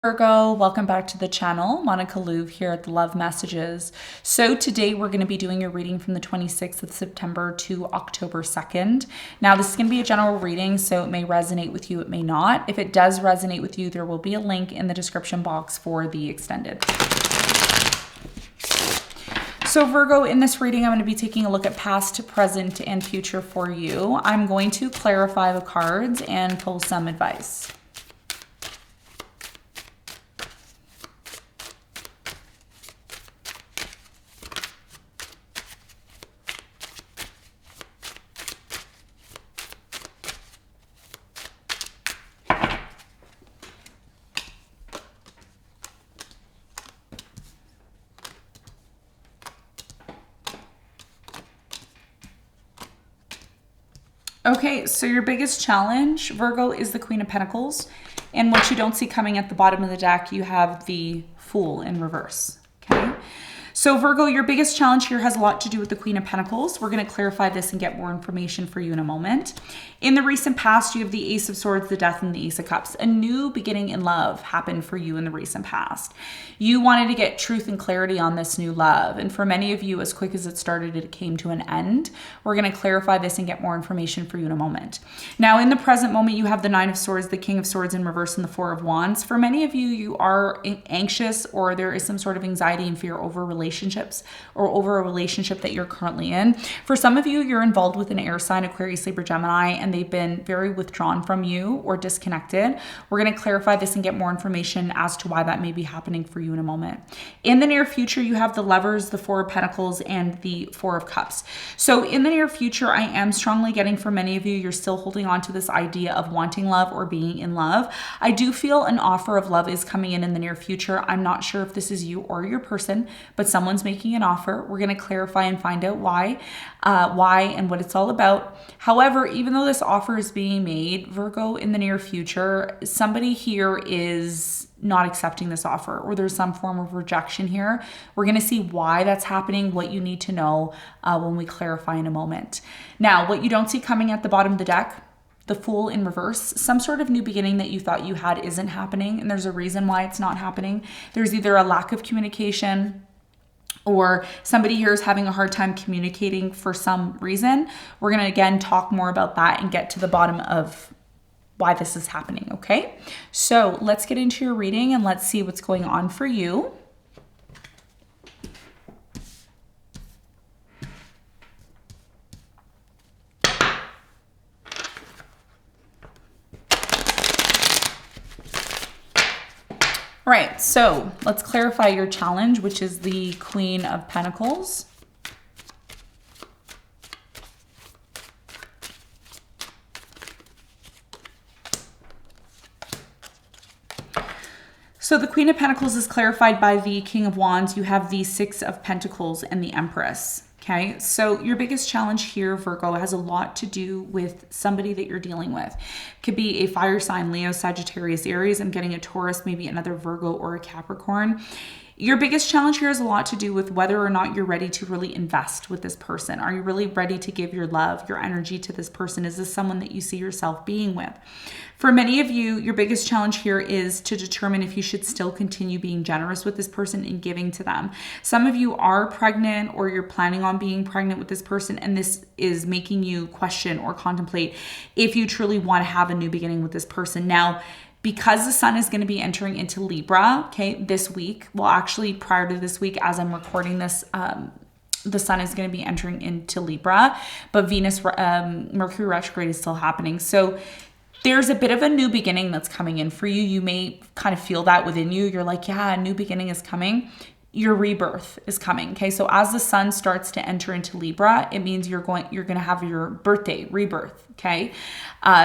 Virgo, welcome back to the channel. Monica Louv here at the Love Messages. So today we're going to be doing your reading from the 26th of September to October 2nd. Now this is going to be a general reading, so it may resonate with you, it may not. If it does resonate with you, there will be a link in the description box for the extended. So Virgo, in this reading, I'm going to be taking a look at past, present, and future for you. I'm going to clarify the cards and pull some advice. Okay, so your biggest challenge, Virgo, is the Queen of Pentacles. And what you don't see coming at the bottom of the deck, you have the Fool in reverse, okay? So Virgo, your biggest challenge here has a lot to do with the Queen of Pentacles. We're going to clarify this and get more information for you in a moment. In the recent past, you have the Ace of Swords, the Death, and the Ace of Cups. A new beginning in love happened for you in the recent past. You wanted to get truth and clarity on this new love. And for many of you, as quick as it started, it came to an end. We're going to clarify this and get more information for you in a moment. Now, in the present moment, you have the Nine of Swords, the King of Swords in reverse, and the Four of Wands. For many of you, you are anxious, or there is some sort of anxiety and fear over relationships or over a relationship that you're currently in. For some of you, you're involved with an air sign, Aquarius, Libra, Gemini, and they've been very withdrawn from you or disconnected. We're going to clarify this and get more information as to why that may be happening for you in a moment. In the near future, you have the Lovers, the Four of Pentacles, and the Four of Cups. So in the near future, I am strongly getting for many of you, you're still holding on to this idea of wanting love or being in love. I do feel an offer of love is coming in the near future. I'm not sure if this is you or your person, but someone's making an offer. We're going to clarify and find out why and what it's all about. However, even though this offer is being made, Virgo, in the near future, somebody here is not accepting this offer, or there's some form of rejection here. We're going to see why that's happening, what you need to know when we clarify in a moment. Now, what you don't see coming at the bottom of the deck, the Fool in reverse, some sort of new beginning that you thought you had isn't happening, and there's a reason why it's not happening. There's either a lack of communication, or somebody here is having a hard time communicating for some reason. We're going to, again, talk more about that and get to the bottom of why this is happening, okay? So let's get into your reading and let's see what's going on for you. All right, so let's clarify your challenge, which is the Queen of Pentacles. So the Queen of Pentacles is clarified by the King of Wands. You have the Six of Pentacles and the Empress. Okay, so your biggest challenge here, Virgo, has a lot to do with somebody that you're dealing with. Could be a fire sign, Leo, Sagittarius, Aries. I'm getting a Taurus, maybe another Virgo or a Capricorn. Your biggest challenge here has a lot to do with whether or not you're ready to really invest with this person. Are you really ready to give your love, your energy to this person? Is this someone that you see yourself being with? For many of you, your biggest challenge here is to determine if you should still continue being generous with this person and giving to them. Some of you are pregnant, or you're planning on being pregnant with this person, and this is making you question or contemplate if you truly want to have a new beginning with this person. Now, because the sun is going to be entering into Libra, okay, this week, well, actually prior to this week, as I'm recording this, the sun is going to be entering into Libra, but Venus, Mercury retrograde is still happening. So there's a bit of a new beginning that's coming in for you. You may kind of feel that within you. You're like, yeah, a new beginning is coming. Your rebirth is coming. Okay. So as the sun starts to enter into Libra, it means you're going to have your birthday rebirth. Okay.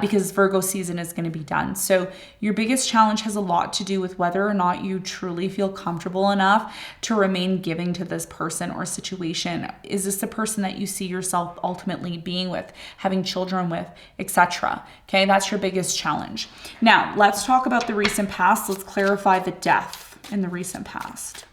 Because Virgo season is going to be done. So your biggest challenge has a lot to do with whether or not you truly feel comfortable enough to remain giving to this person or situation. Is this the person that you see yourself ultimately being with, having children with, etc.? Okay. That's your biggest challenge. Now let's talk about the recent past. Let's clarify the death in the recent past.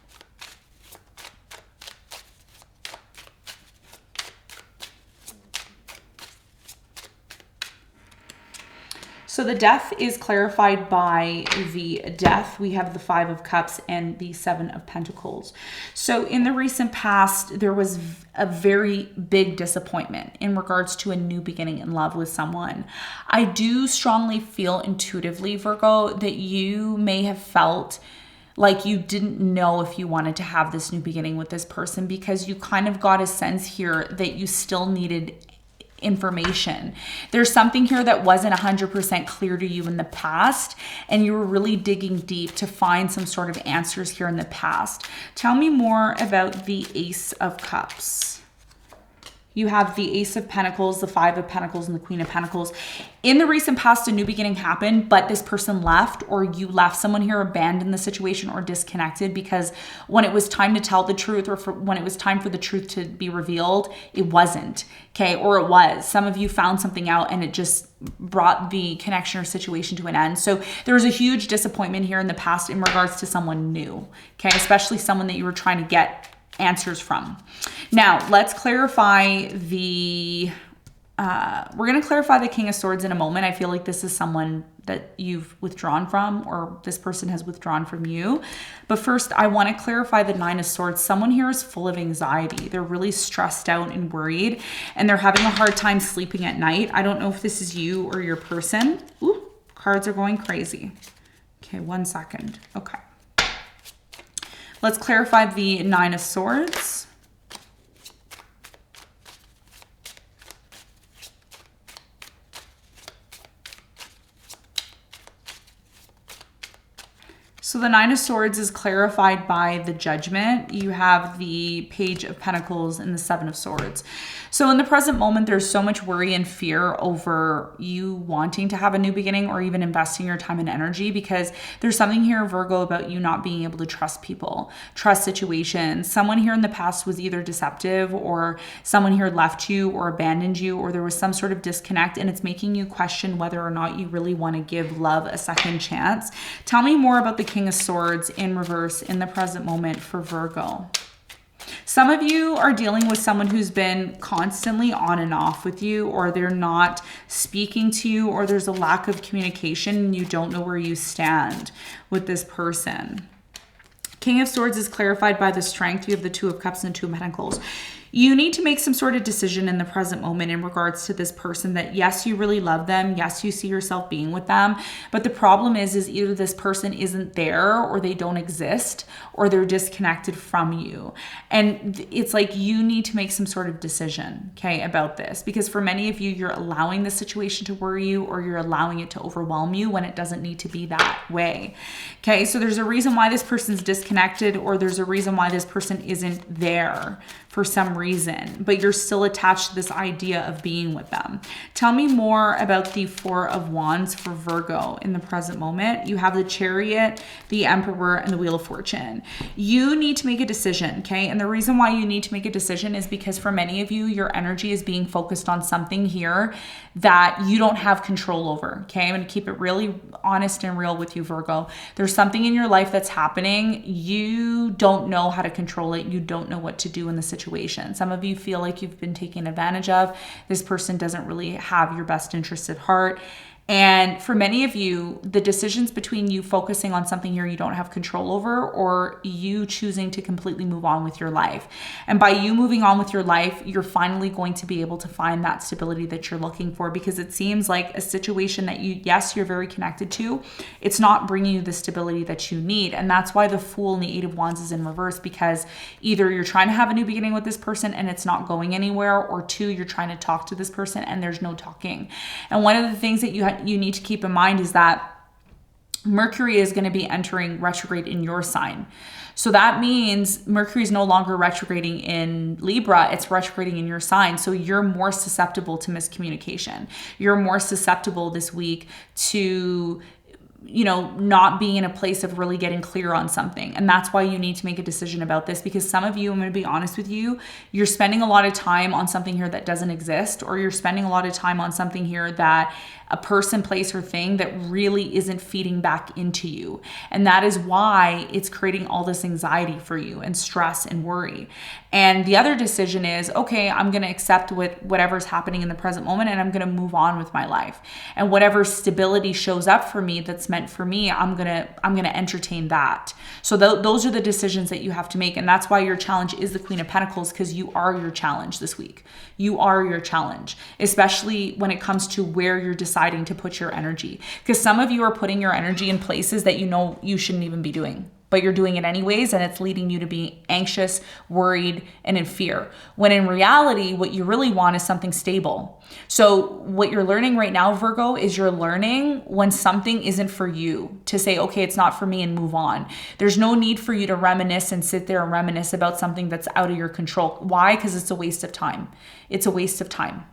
So the death is clarified by the death. We have the 5 of Cups and the 7 of Pentacles. So in the recent past, there was a very big disappointment in regards to a new beginning in love with someone. I do strongly feel intuitively, Virgo, that you may have felt like you didn't know if you wanted to have this new beginning with this person, because you kind of got a sense here that you still needed information. There's something here that wasn't 100% clear to you in the past, and you were really digging deep to find some sort of answers here in the past. Tell me more about the Ace of Cups. You have the Ace of Pentacles, the 5 of Pentacles, and the Queen of Pentacles. In the recent past, a new beginning happened, but this person left, or you left. Someone here abandoned the situation or disconnected because when it was time to tell the truth, or when it was time for the truth to be revealed, it wasn't, okay? Or it was. Some of you found something out and it just brought the connection or situation to an end. So there was a huge disappointment here in the past in regards to someone new, okay? Especially someone that you were trying to get answers from. Now, let's clarify the, we're going to clarify the King of Swords in a moment. I feel like this is someone that you've withdrawn from, or this person has withdrawn from you. But first, I want to clarify the 9 of Swords. Someone here is full of anxiety. They're really stressed out and worried, and they're having a hard time sleeping at night. I don't know if this is you or your person. Ooh, cards are going crazy. Okay, 1 second. Okay. Let's clarify the 9 of Swords. So the 9 of Swords is clarified by the Judgment. You have the Page of Pentacles and the 7 of Swords. So in the present moment, there's so much worry and fear over you wanting to have a new beginning or even investing your time and energy, because there's something here, Virgo, about you not being able to trust people, trust situations. Someone here in the past was either deceptive, or someone here left you or abandoned you, or there was some sort of disconnect, and it's making you question whether or not you really want to give love a second chance. Tell me more about the King of Swords in reverse in the present moment for Virgo. Some of you are dealing with someone who's been constantly on and off with you, or they're not speaking to you, or there's a lack of communication and you don't know where you stand with this person. King of Swords is clarified by the Strength. You have the 2 of Cups and the 2 of Pentacles. You need to make some sort of decision in the present moment in regards to this person that, yes, you really love them. Yes, you see yourself being with them. But the problem is either this person isn't there, or they don't exist, or they're disconnected from you. And it's like you need to make some sort of decision, okay, about this. Because for many of you, you're allowing the situation to worry you, or you're allowing it to overwhelm you when it doesn't need to be that way. Okay, so there's a reason why this person's disconnected, or there's a reason why this person isn't there for some reason, but you're still attached to this idea of being with them. Tell me more about the 4 of Wands for Virgo in the present moment. You have the Chariot, the Emperor, and the Wheel of Fortune. You need to make a decision, okay? And the reason why you need to make a decision is because for many of you, your energy is being focused on something here that you don't have control over, okay? I'm going to keep it really honest and real with you, Virgo. There's something in your life that's happening. You don't know how to control it. You don't know what to do in the situation. Some of you feel like you've been taken advantage of. This person doesn't really have your best interest at heart. And for many of you, the decisions between you focusing on something here you don't have control over, or you choosing to completely move on with your life. And by you moving on with your life, you're finally going to be able to find that stability that you're looking for, because it seems like a situation that you, yes, you're very connected to, it's not bringing you the stability that you need. And that's why the Fool and the 8 of Wands is in reverse, because either you're trying to have a new beginning with this person and it's not going anywhere, or 2, you're trying to talk to this person and there's no talking. And one of the things that you need to keep in mind is that Mercury is going to be entering retrograde in your sign. So that means Mercury is no longer retrograding in Libra, it's retrograding in your sign. So you're more susceptible to miscommunication. You're more susceptible this week to not being in a place of really getting clear on something. And that's why you need to make a decision about this, because some of you, I'm going to be honest with you, you're spending a lot of time on something here that doesn't exist, or you're spending a lot of time on something here that a person, place, or thing that really isn't feeding back into you. And that is why it's creating all this anxiety for you and stress and worry. And the other decision is, okay, I'm going to accept whatever's happening in the present moment, and I'm going to move on with my life. And whatever stability shows up for me that's meant for me, I'm going to entertain that. So those are the decisions that you have to make. And that's why your challenge is the Queen of Pentacles, because you are your challenge this week. You are your challenge, especially when it comes to where you're deciding to put your energy. Because some of you are putting your energy in places that you shouldn't even be doing, but you're doing it anyways, and it's leading you to be anxious, worried, and in fear. When in reality, what you really want is something stable. So what you're learning right now, Virgo, is you're learning when something isn't for you to say, okay, it's not for me, and move on. There's no need for you to reminisce and sit there and reminisce about something that's out of your control. Why? Because it's a waste of time. It's a waste of time.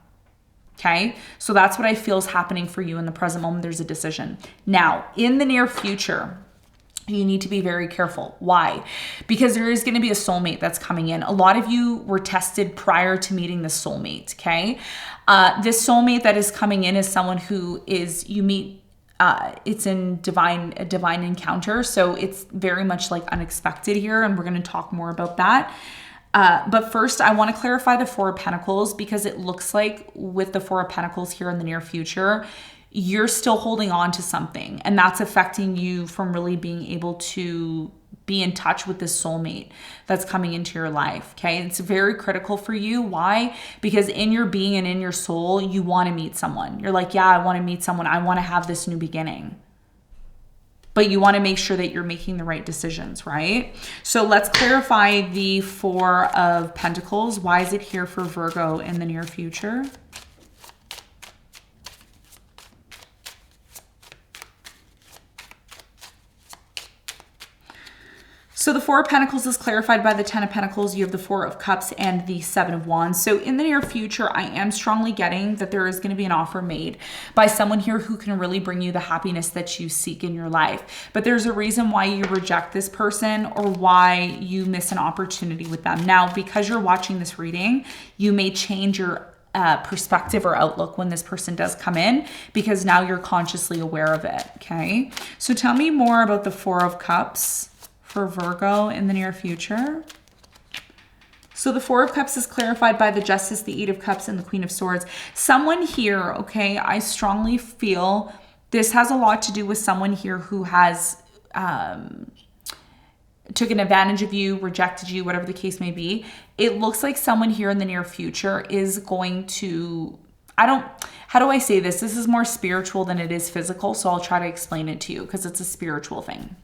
Okay, so that's what I feel is happening for you in the present moment. There's a decision. Now, in the near future, you need to be very careful. Why? Because there is going to be a soulmate that's coming in. A lot of you were tested prior to meeting the soulmate, okay? This soulmate that is coming in is someone who you meet, it's in a divine encounter. So it's very much like unexpected here, and we're going to talk more about that. But first, I want to clarify the Four of Pentacles, because it looks like with the Four of Pentacles here in the near future, you're still holding on to something, and that's affecting you from really being able to be in touch with this soulmate that's coming into your life. Okay. It's very critical for you. Why? Because in your being and in your soul, you want to meet someone. You're like, yeah, I want to meet someone. I want to have this new beginning. But you want to make sure that you're making the right decisions, right? So let's clarify the Four of Pentacles. Why is it here for Virgo in the near future? So the Four of Pentacles is clarified by the Ten of Pentacles. You have the Four of Cups and the Seven of Wands. So in the near future, I am strongly getting that there is going to be an offer made by someone here who can really bring you the happiness that you seek in your life. But there's a reason why you reject this person or why you miss an opportunity with them. Now, because you're watching this reading, you may change your perspective or outlook when this person does come in, because now you're consciously aware of it. Okay. So tell me more about the Four of Cups for Virgo in the near future. So the Four of Cups is clarified by the Justice, the Eight of Cups, and the Queen of Swords. Someone here, okay, I strongly feel this has a lot to do with someone here who has taken advantage of you, rejected you, whatever the case may be. It looks like someone here in the near future is going to, how do I say this? This is more spiritual than it is physical, so I'll try to explain it to you because it's a spiritual thing.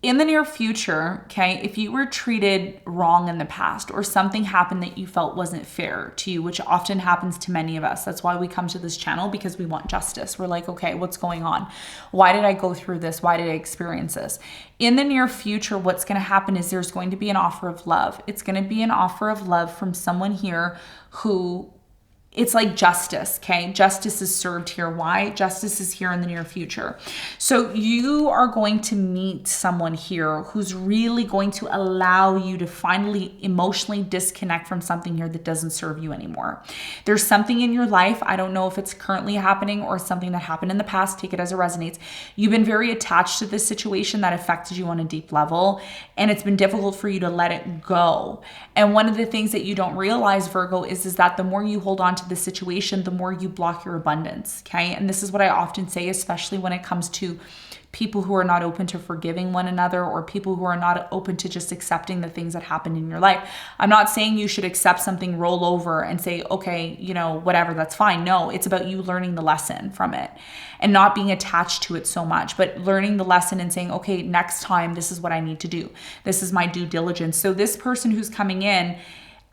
In the near future, okay, if you were treated wrong in the past or something happened that you felt wasn't fair to you, which often happens to many of us. That's why we come to this channel, because we want justice. We're like, okay, what's going on? Why did I go through this? Why did I experience this? In the near future, what's going to happen is there's going to be an offer of love. It's going to be an offer of love from someone here who, it's like justice, okay? Justice is served here. Why? Justice is here in the near future. So you are going to meet someone here who's really going to allow you to finally emotionally disconnect from something here that doesn't serve you anymore. There's something in your life, I don't know if it's currently happening or something that happened in the past, take it as it resonates. You've been very attached to this situation that affected you on a deep level, and it's been difficult for you to let it go. And one of the things that you don't realize, Virgo, is that the more you hold on to the situation, the more you block your abundance, okay? And this is what I often say, especially when it comes to people who are not open to forgiving one another, or people who are not open to just accepting the things that happened in your life. I'm not saying you should accept something, roll over and say, okay, you know, whatever, that's fine. No, it's about you learning the lesson from it and not being attached to it so much, but learning the lesson and saying, okay, next time, this is what I need to do. This is my due diligence. So this person who's coming in,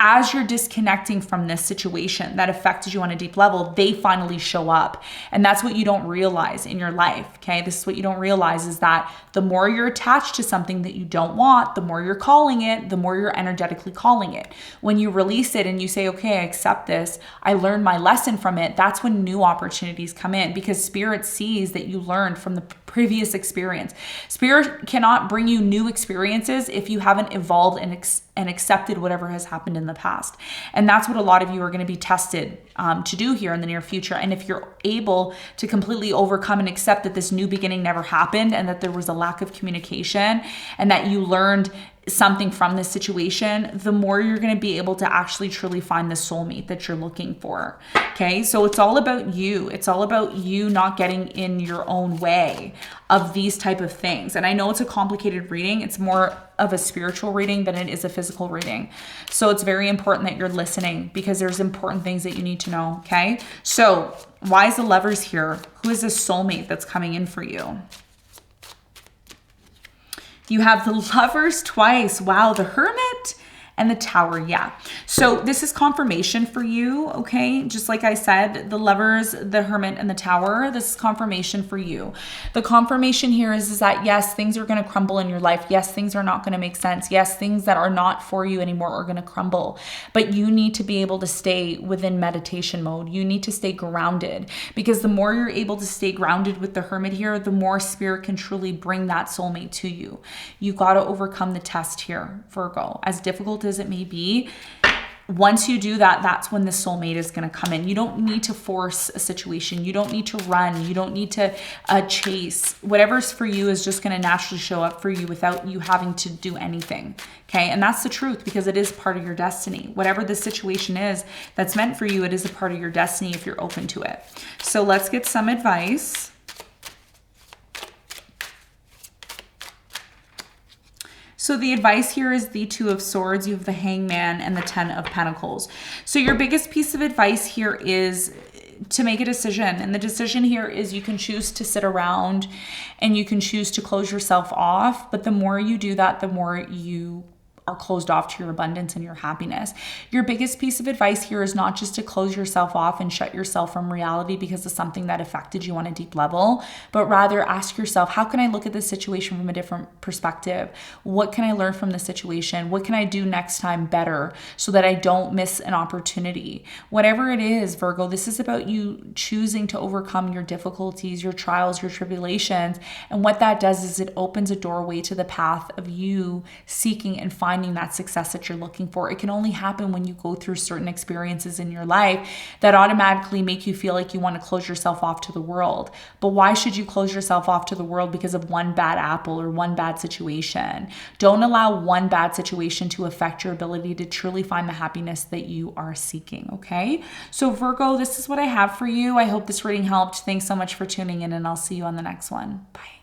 as you're disconnecting from this situation that affected you on a deep level, they finally show up. And that's what you don't realize in your life, okay? This is what you don't realize, is that the more you're attached to something that you don't want, the more you're calling it, the more you're energetically calling it. When you release it and you say, okay, I accept this, I learned my lesson from it, that's when new opportunities come in, because Spirit sees that you learned from the previous experience. Spirit cannot bring you new experiences if you haven't evolved and accepted whatever has happened in the past. And that's what a lot of you are going to be tested to do here in the near future. And if you're able to completely overcome and accept that this new beginning never happened, and that there was a lack of communication, and that you learned something from this situation, the more you're going to be able to actually truly find the soulmate that you're looking for. Okay, so it's all about you. It's all about you not getting in your own way of these type of things. And I know it's a complicated reading. It's more of a spiritual reading than it is a physical reading. So it's very important that you're listening, because there's important things that you need to know. Okay, so why is the Lovers here? Who is this soulmate that's coming in for you? You have the Lovers twice. Wow, the Hermit and the Tower. Yeah. So this is confirmation for you, okay? Just like I said, the Lovers, the Hermit, and the Tower, this is confirmation for you. The confirmation here is that, yes, things are going to crumble in your life. Yes, things are not going to make sense. Yes, things that are not for you anymore are going to crumble. But you need to be able to stay within meditation mode. You need to stay grounded, because the more you're able to stay grounded with the Hermit here, the more Spirit can truly bring that soulmate to you. You got to overcome the test here, Virgo. As difficult as it may be, once you do that, that's when the soulmate is going to come in. You don't need to force a situation. You don't need to run. You don't need to chase. Whatever's for you is just going to naturally show up for you without you having to do anything. Okay. And that's the truth, because it is part of your destiny. Whatever the situation is that's meant for you, it is a part of your destiny if you're open to it. So let's get some advice. So the advice here is the Two of Swords. You have the Hangman and the Ten of Pentacles. So your biggest piece of advice here is to make a decision. And the decision here is you can choose to sit around and you can choose to close yourself off. But the more you do that, the more you are closed off to your abundance and your happiness. Your biggest piece of advice here is not just to close yourself off and shut yourself from reality because of something that affected you on a deep level, but rather ask yourself, how can I look at this situation from a different perspective? What can I learn from the situation? What can I do next time better so that I don't miss an opportunity? Whatever it is, Virgo, this is about you choosing to overcome your difficulties, your trials, your tribulations. And what that does is it opens a doorway to the path of you seeking and finding that success that you're looking for. It can only happen when you go through certain experiences in your life that automatically make you feel like you want to close yourself off to the world. But why should you close yourself off to the world because of one bad apple or one bad situation? Don't allow one bad situation to affect your ability to truly find the happiness that you are seeking, okay? So Virgo, this is what I have for you. I hope this reading helped. Thanks so much for tuning in, and I'll see you on the next one. Bye.